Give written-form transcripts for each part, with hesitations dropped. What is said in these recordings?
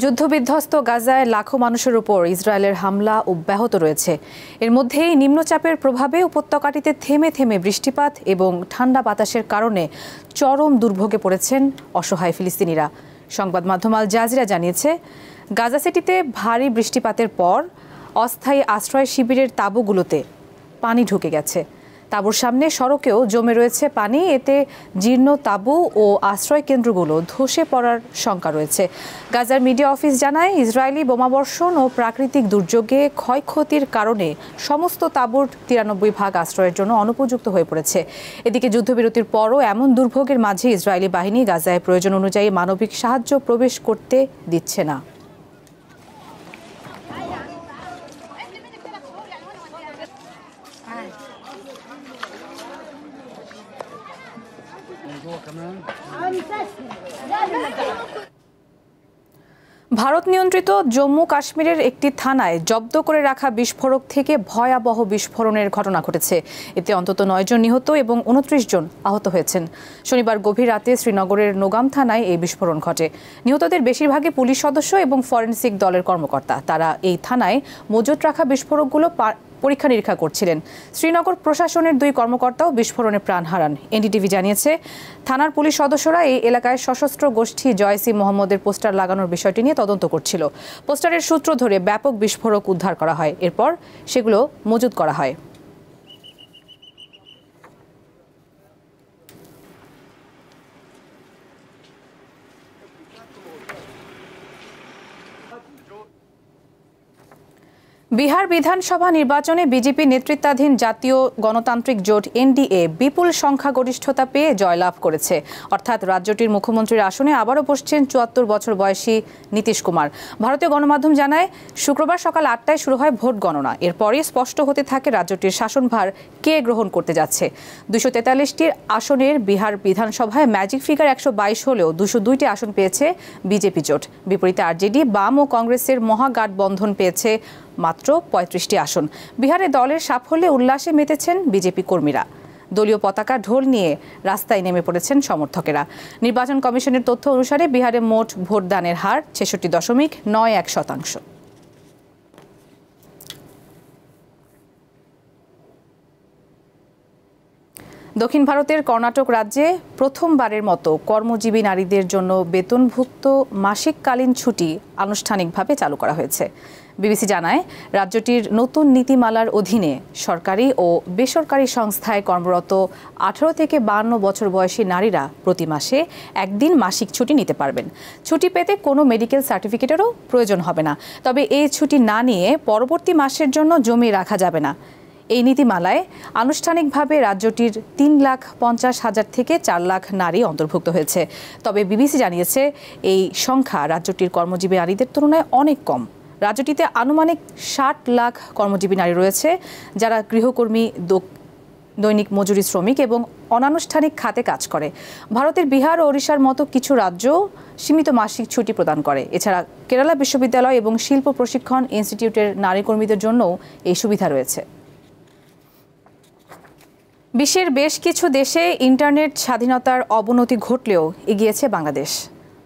যুদ্ধবিধ্বস্ত গাজায় লাখো মানুষের উপর ইসরায়েলের হামলা অব্যাহত রয়েছে। এর মধ্যেই নিম্নচাপের প্রভাবে উপত্যকাটিতে থেমে থেমে বৃষ্টিপাত এবং ঠান্ডা বাতাসের কারণে চরম দুর্ভোগে পড়েছেন অসহায় ফিলিস্তিনিরা। সংবাদ মাধ্যম আল জাজিরা জানিয়েছে, গাজা সিটিতে ভারী বৃষ্টিপাতের পর অস্থায়ী আশ্রয় শিবিরের তাঁবুগুলোতে পানি ঢুকে গেছে। তাঁবুর সামনে সড়কেও জমে রয়েছে পানি। এতে জীর্ণ তাঁবু ও আশ্রয় কেন্দ্রগুলো ধসে পড়ার শঙ্কা রয়েছে। গাজার মিডিয়া অফিস জানায়, ইসরায়েলি বোমাবর্ষণ ও প্রাকৃতিক দুর্যোগে ক্ষয়ক্ষতির কারণে সমস্ত তাঁবুর 93% আশ্রয়ের জন্য অনুপযুক্ত হয়ে পড়েছে। এদিকে যুদ্ধবিরতির পরও এমন দুর্ভোগের মাঝে ইসরায়েলি বাহিনী গাজায় প্রয়োজন অনুযায়ী মানবিক সাহায্য প্রবেশ করতে দিচ্ছে না। ভারত নিয়ন্ত্রিত জম্মু কাশ্মীরের একটি থানায় জব্দ করে রাখা বিস্ফোরক থেকে ভয়াবহ বিস্ফোরণের ঘটনা ঘটেছে। এতে অন্তত 9 জন নিহত এবং 29 জন আহত হয়েছেন। শনিবার গভীর রাতে শ্রীনগরের নোগাম থানায় এই বিস্ফোরণ ঘটে। নিহতদের বেশিরভাগই পুলিশ সদস্য এবং ফরেনসিক দলের কর্মকর্তা। তারা এই থানায় মজুত রাখা বিস্ফোরকগুলো পরীক্ষা নিরীক্ষা করছিলেন। শ্রীনগর প্রশাসনের 2 কর্মকর্তাও বিস্ফোরণে প্রাণ হারান। এনডিটিভি জানিয়েছে, থানার পুলিশ সদস্যরা এই এলাকায় সশস্ত্র গোষ্ঠী জয়সি মোহাম্মদের পোস্টার লাগানোর বিষয়টি নিয়ে তদন্ত করছিল। পোস্টারের সূত্র ধরে ব্যাপক বিস্ফোরক উদ্ধার করা হয়। এরপর সেগুলো মজুত করা হয়। বিহার বিধানসভা নির্বাচনে বিজেপি নেতৃত্বাধীন জাতীয় গণতান্ত্রিক জোট এনডিএ বিপুল সংখ্যাগরিষ্ঠতা পেয়ে জয়লাভ করেছে। অর্থাৎ রাজ্যটির মুখ্যমন্ত্রীর আসনে আবারও বসছেন 74 বছর বয়সী নীতিশ কুমার। ভারতীয় গণমাধ্যম জানায়, শুক্রবার সকাল 8টায় শুরু হয় ভোট গণনা। এরপরই স্পষ্ট হতে থাকে রাজ্যটির শাসনভার কে গ্রহণ করতে যাচ্ছে। 243টি আসনের বিহার বিধানসভায় ম্যাজিক ফিগার 122 হলেও 202টি আসন পেয়েছে বিজেপি জোট। বিপরীতে আরজেডি, বাম ও কংগ্রেসের মহাগাঠবন্ধন পেয়েছে মাত্র 35টি আসন। বিহারে দলের সাফল্যে উল্লাসে মেতেছেন বিজেপি কর্মীরা। দলীয় পতাকা ঢোল নিয়ে রাস্তায় নেমে পড়েছেন সমর্থকেরা। নির্বাচন কমিশনের তথ্য অনুসারে বিহারে মোট ভোটদানের হার 66.91%। দক্ষিণ ভারতের কর্ণাটক রাজ্যে প্রথমবারের মতো কর্মজীবী নারীদের জন্য বেতনভুক্ত মাসিককালীন ছুটি আনুষ্ঠানিকভাবে চালু করা হয়েছে। বিবিসি জানায়, রাজ্যটির নতুন নীতিমালার অধীনে সরকারি ও বেসরকারি সংস্থায় কর্মরত 18 থেকে 52 বছর বয়সী নারীরা প্রতি মাসে একদিন মাসিক ছুটি নিতে পারবেন। ছুটি পেতে কোনো মেডিকেল সার্টিফিকেটেরও প্রয়োজন হবে না। তবে এই ছুটি না নিয়ে পরবর্তী মাসের জন্য জমি রাখা যাবে না। এই নীতিমালায় আনুষ্ঠানিকভাবে রাজ্যটির 3,50,000 থেকে 4 লাখ নারী অন্তর্ভুক্ত হয়েছে। তবে বিবিসি জানিয়েছে, এই সংখ্যা রাজ্যটির কর্মজীবী নারীদের তুলনায় অনেক কম। রাজ্যটিতে আনুমানিক 60 লাখ কর্মজীবী নারী রয়েছে, যারা গৃহকর্মী, দৈনিক মজুরি শ্রমিক এবং অনানুষ্ঠানিক খাতে কাজ করে। ভারতের বিহার ও ওড়িশার মতো কিছু রাজ্য সীমিত মাসিক ছুটি প্রদান করে। এছাড়া কেরালা বিশ্ববিদ্যালয় এবং শিল্প প্রশিক্ষণ ইনস্টিটিউটের নারী কর্মীদের জন্যও এই সুবিধা রয়েছে। বিশ্বের বেশ কিছু দেশে ইন্টারনেট স্বাধীনতার অবনতি ঘটলেও এগিয়েছে বাংলাদেশ।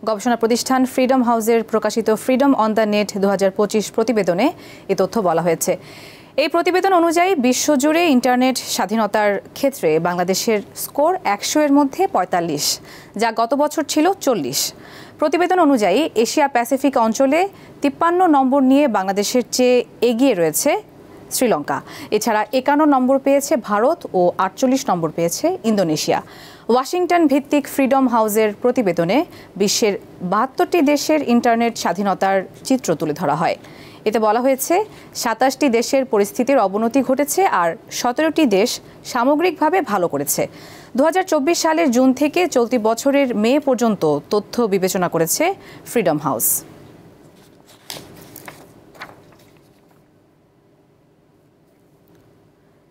গবেষণা প্রতিষ্ঠান ফ্রিডম হাউসের প্রকাশিত ফ্রিডম অন দ্য নেট 2025 প্রতিবেদনে এ তথ্য বলা হয়েছে। এই প্রতিবেদন অনুযায়ী বিশ্বজুড়ে ইন্টারনেট স্বাধীনতার ক্ষেত্রে বাংলাদেশের স্কোর 100-এর মধ্যে 45, যা গত বছর ছিল 40। প্রতিবেদন অনুযায়ী এশিয়া প্যাসিফিক অঞ্চলে 53 নম্বর নিয়ে বাংলাদেশের চেয়ে এগিয়ে রয়েছে শ্রীলঙ্কা। এছাড়া 51 নম্বর পেয়েছে ভারত ও 48 নম্বর পেয়েছে ইন্দোনেশিয়া। ওয়াশিংটন ভিত্তিক ফ্রিডম হাউসের প্রতিবেদনে বিশ্বের 72টি দেশের ইন্টারনেট স্বাধীনতার চিত্র তুলে ধরা হয়। এতে বলা হয়েছে, 27টি দেশের পরিস্থিতির অবনতি ঘটেছে আর 17টি দেশ সামগ্রিকভাবে ভালো করেছে। 2024 সালের জুন থেকে চলতি বছরের মে পর্যন্ত তথ্য বিবেচনা করেছে ফ্রিডম হাউস।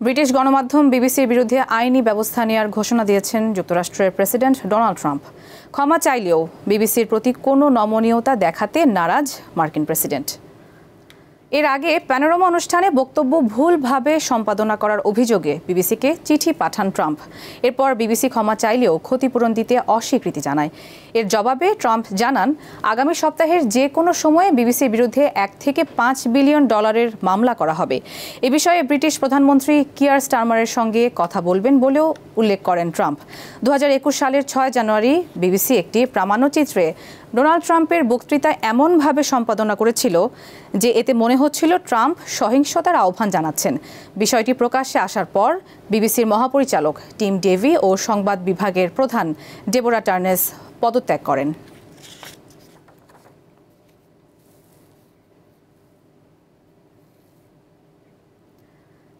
ব্রিটিশ গণমাধ্যম বিবিসির বিরুদ্ধে আইনি ব্যবস্থা নেওয়ার ঘোষণা দিয়েছেন যুক্তরাষ্ট্রের প্রেসিডেন্ট ডোনাল্ড ট্রাম্প। ক্ষমা চাইলেও বিবিসির প্রতি কোনো নমনীয়তা দেখাতে নারাজ মার্কিন প্রেসিডেন্ট। এর আগে প্যানোরামা অনুষ্ঠানে বক্তব্য ভুলভাবে সম্পাদনা করার অভিযোগে বিবিসিকে চিঠি পাঠান ট্রাম্প। এরপর বিবিসি ক্ষমা চাইলেও ক্ষতিপূরণ দিতে অস্বীকৃতি জানায়। এর জবাবে ট্রাম্প জানান, আগামী সপ্তাহের যে কোনো সময়ে বিবিসির বিরুদ্ধে $1 থেকে $5 বিলিয়ন মামলা করা হবে। এ বিষয়ে ব্রিটিশ প্রধানমন্ত্রী কিয়ার স্টারমারের সঙ্গে কথা বলবেন বলেও উল্লেখ করেন ট্রাম্প। 2021 সালের 6 জানুয়ারি বিবিসি একটি প্রামাণ্যচিত্রে ডোনাল্ড ট্রাম্পের বক্তৃতা এমনভাবে সম্পাদনা করেছিল যে এতে মনে হচ্ছিল ট্রাম্প সহিংসতার আহ্বান জানাচ্ছেন। বিষয়টি প্রকাশ্যে আসার পর বিবিসির মহাপরিচালক টিম ডেভি ও সংবাদ বিভাগের প্রধান ডেবোরা টার্নেস পদত্যাগ করেন।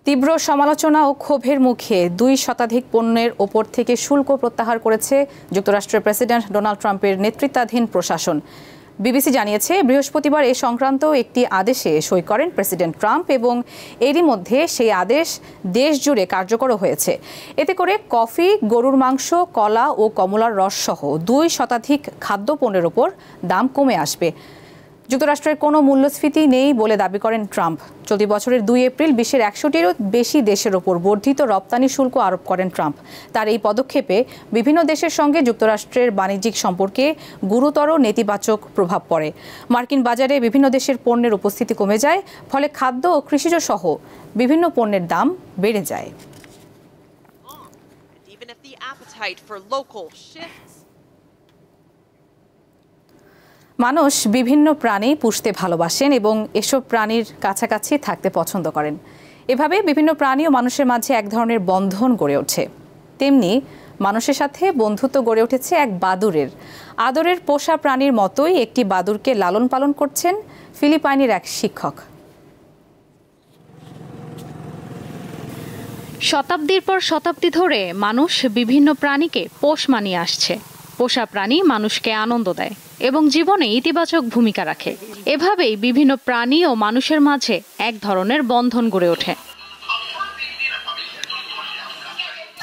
তীব্র সমালোচনা ও ক্ষোভের মুখে 2 শতাধিক পণ্যের ওপর থেকে শুল্ক প্রত্যাহার করেছে যুক্তরাষ্ট্রের প্রেসিডেন্ট ডোনাল্ড ট্রাম্পের নেতৃত্বাধীন প্রশাসন। বিবিসি জানিয়েছে, বৃহস্পতিবার এ সংক্রান্ত একটি আদেশে সই করেন প্রেসিডেন্ট ট্রাম্প এবং এরই মধ্যে সেই আদেশ দেশ জুড়ে কার্যকর হয়েছে। এতে করে কফি, গরুর মাংস, কলা ও কমলার রস সহ 2 শতাধিক খাদ্যপণ্যের ওপর দাম কমে আসবে। যুক্তরাষ্ট্রের কোনো মূল্যস্ফীতি নেই বলে দাবি করেন ট্রাম্প। চলতি বছরের 2 এপ্রিল বিশ্বের 100টিরও বেশি দেশের ওপর বর্ধিত রপ্তানি শুল্ক আরোপ করেন ট্রাম্প। তার এই পদক্ষেপে বিভিন্ন দেশের সঙ্গে যুক্তরাষ্ট্রের বাণিজ্যিক সম্পর্কে গুরুতর নেতিবাচক প্রভাব পড়ে। মার্কিন বাজারে বিভিন্ন দেশের পণ্যের উপস্থিতি কমে যায়, ফলে খাদ্য ও কৃষিজ সহ বিভিন্ন পণ্যের দাম বেড়ে যায়। মানুষ বিভিন্ন প্রাণী পুষতে ভালোবাসেন এবং এসব প্রাণীর কাছাকাছি থাকতে পছন্দ করেন। এভাবে বিভিন্ন প্রাণী ও মানুষের মাঝে এক ধরনের বন্ধন গড়ে ওঠে। তেমনি মানুষের সাথে বন্ধুত্ব গড়ে উঠেছে এক বাদুড়ের। আদরের পোষা প্রাণীর মতোই একটি বাদুড়কে লালন পালন করছেন ফিলিপাইনের এক শিক্ষক। শতাব্দীর পর শতাব্দী ধরে মানুষ বিভিন্ন প্রাণীকে পোষ মানিয়ে আসছে। পোষা প্রাণী মানুষকে আনন্দ দেয় এবং জীবনে ইতিবাচক ভূমিকা রাখে। এভাবেই বিভিন্ন প্রাণী ও মানুষের মাঝে এক ধরনের বন্ধন গড়ে ওঠে।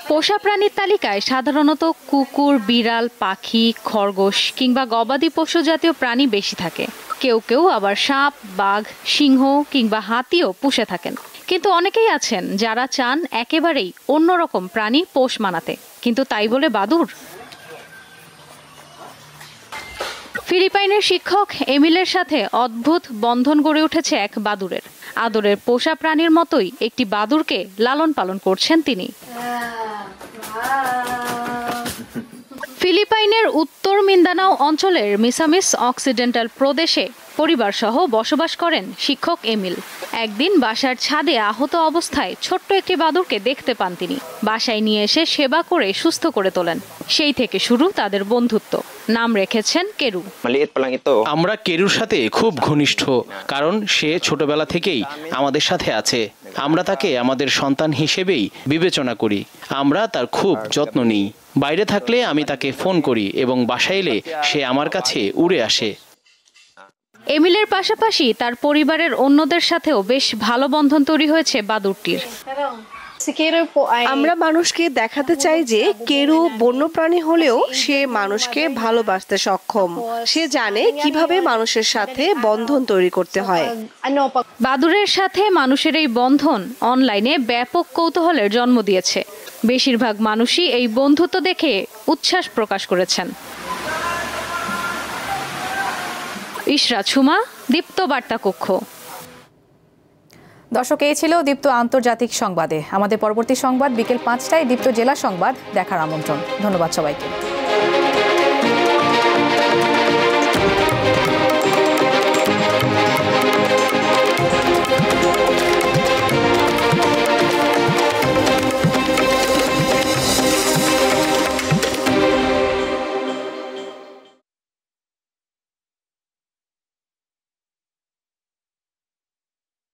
পোষা প্রাণীর তালিকায় সাধারণত কুকুর, বিড়াল, পাখি, খরগোশ কিংবা গবাদি পশু জাতীয় প্রাণী বেশি থাকে। কেউ কেউ আবার সাপ, বাঘ, সিংহ কিংবা হাতিও পুষে থাকেন। কিন্তু অনেকেই আছেন যারা চান একেবারেই অন্যরকম প্রাণী পোষ মানাতে। কিন্তু তাই বলে বাদুড়? ফিলিপাইনের শিক্ষক এমিলের সাথে অদ্ভুত বন্ধন গড়ে উঠেছে এক বাদুড়ের। আদরের পোষা প্রাণীর মতোই একটি বাদুড়কে লালন পালন করছেন তিনি। ফিলিপাইনের উত্তর মিন্দানাও অঞ্চলের মিসামিস অক্সিডেন্টাল প্রদেশে পরিবারসহ বসবাস করেন শিক্ষক এমিল। একদিন বাসার ছাদে আহত অবস্থায় ছোট্ট একটি বাদুড়কে দেখতে পান তিনি। বাসায় নিয়ে এসে সেবা করে সুস্থ করে তোলেন। সেই থেকে শুরু তাদের বন্ধুত্ব। নাম রেখেছেন কেরু। আমরা কেরুর সাথে খুব ঘনিষ্ঠ, কারণ সে ছোটবেলা থেকেই আমাদের সাথে আছে। আমরা তাকে আমাদের সন্তান হিসেবেই বিবেচনা করি। আমরা তার খুব যত্ন নিই। বাইরে থাকলে আমি তাকে ফোন করি এবং বাসায় এলে সে আমার কাছে উড়ে আসে। এমিলের পাশাপাশি তার পরিবারের অন্যদের সাথেও বেশ ভালো বন্ধন তৈরি হয়েছে বাদুড়টির। আমরা মানুষকে দেখাতে চাই যে কেরু বন্যপ্রাণী হলেও সে মানুষকে ভালোবাসতে সক্ষম। সে জানে কিভাবে মানুষের সাথে বন্ধন তৈরি করতে হয়। বাদুড়ের সাথে মানুষের এই বন্ধন অনলাইনে ব্যাপক কৌতূহলের জন্ম দিয়েছে। বেশিরভাগ মানুষই এই বন্ধুত্ব দেখে উচ্ছ্বাস প্রকাশ করেছেন। ইশরাত সুমা, দীপ্ত বার্তা কক্ষ। দর্শক, এই ছিল দীপ্ত আন্তর্জাতিক সংবাদে। আমাদের পরবর্তী সংবাদ বিকেল 5টায় দীপ্ত জেলা সংবাদ দেখার আমন্ত্রণ। ধন্যবাদ সবাইকে।